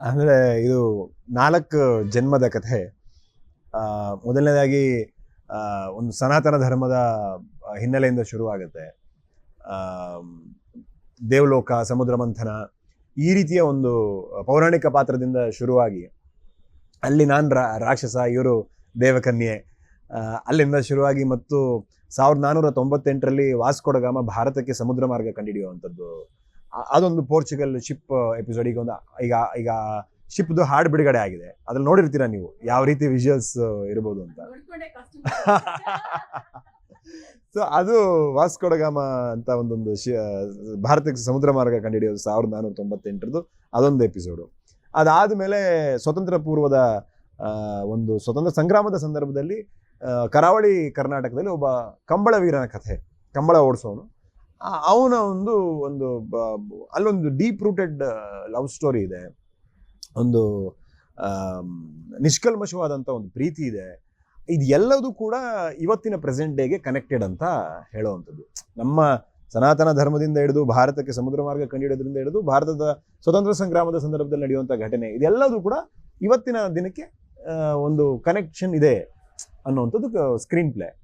ಅಂದರೆ ಇದು 4 ಜನ್ಮದ ಕಥೆ. ಮೊದಲನೇದಾಗಿ ಒಂದು ಸನಾತನ ಧರ್ಮದ ಹಿನ್ನೆಲೆಯಿಂದ ಶುರುವಾಗುತ್ತೆ. ದೇವಲೋಕ, ಸಮುದ್ರ ಮಂಥನ ಈ ರೀತಿಯ ಒಂದು ಪೌರಾಣಿಕ ಪಾತ್ರದಿಂದ ಶುರುವಾಗಿ ಅಲ್ಲಿ ನಾನು ರಾಕ್ಷಸ, ಇವರು ದೇವಕನ್ಯೆ, ಅಲ್ಲಿಂದ ಶುರುವಾಗಿ ಮತ್ತು 1498ರಲ್ಲಿ ವಾಸ್ಕೋ ಡ ಗಾಮ ಭಾರತಕ್ಕೆ ಸಮುದ್ರ ಮಾರ್ಗ ಕಂಡುಹಿಡಿಯುವಂಥದ್ದು. ಅದೊಂದು ಪೋರ್ಚುಗಲ್ ಶಿಪ್ ಎಪಿಸೋಡ್. ಈಗ ಶಿಪ್ದು ಹಾಡು ಬಿಡುಗಡೆ ಆಗಿದೆ, ಅದ್ರಲ್ಲಿ ನೋಡಿರ್ತೀರಾ ನೀವು ಯಾವ ರೀತಿ ವಿಜುವಲ್ಸ್ ಇರ್ಬೋದು ಅಂತ. ಸೊ ಅದು ವಾಸ್ಕೋ ಡ ಗಾಮ ಅಂತ ಒಂದೊಂದು ಭಾರತಕ್ಕೆ ಸಮುದ್ರ ಮಾರ್ಗ ಕಂಡುಹಿಡಿಯೋದು 1498ರದ್ದು ಅದೊಂದು ಎಪಿಸೋಡು. ಅದಾದಮೇಲೆ ಸ್ವತಂತ್ರ ಪೂರ್ವದ ಒಂದು ಸ್ವತಂತ್ರ ಸಂಗ್ರಾಮದ ಸಂದರ್ಭದಲ್ಲಿ ಕರಾವಳಿ ಕರ್ನಾಟಕದಲ್ಲಿ ಒಬ್ಬ ಕಂಬಳ ವೀರನ ಕಥೆ, ಕಂಬಳ ಓಡಿಸೋನು. ಅವನ ಒಂದು ಅಲ್ಲೊಂದು ಡೀಪ್ ರೂಟೆಡ್ ಲವ್ ಸ್ಟೋರಿ ಇದೆ, ಒಂದು ನಿಷ್ಕಲ್ಮಶವಾದಂಥ ಒಂದು ಪ್ರೀತಿ ಇದೆ. ಇದು ಎಲ್ಲದೂ ಕೂಡ ಇವತ್ತಿನ ಪ್ರೆಸೆಂಟ್ ಡೇಗೆ ಕನೆಕ್ಟೆಡ್ ಅಂತ ಹೇಳುವಂಥದ್ದು. ನಮ್ಮ ಸನಾತನ ಧರ್ಮದಿಂದ ಹಿಡಿದು ಭಾರತಕ್ಕೆ ಸಮುದ್ರ ಮಾರ್ಗ ಕಂಡುಹಿಡಿಯೋದ್ರಿಂದ ಹಿಡಿದು ಭಾರತದ ಸ್ವತಂತ್ರ ಸಂಗ್ರಾಮದ ಸಂದರ್ಭದಲ್ಲಿ ನಡೆಯುವಂಥ ಘಟನೆ, ಇದೆಲ್ಲದೂ ಕೂಡ ಇವತ್ತಿನ ದಿನಕ್ಕೆ ಒಂದು ಕನೆಕ್ಷನ್ ಇದೆ ಅನ್ನುವಂಥದ್ದು ಸ್ಕ್ರೀನ್ ಪ್ಲೇ.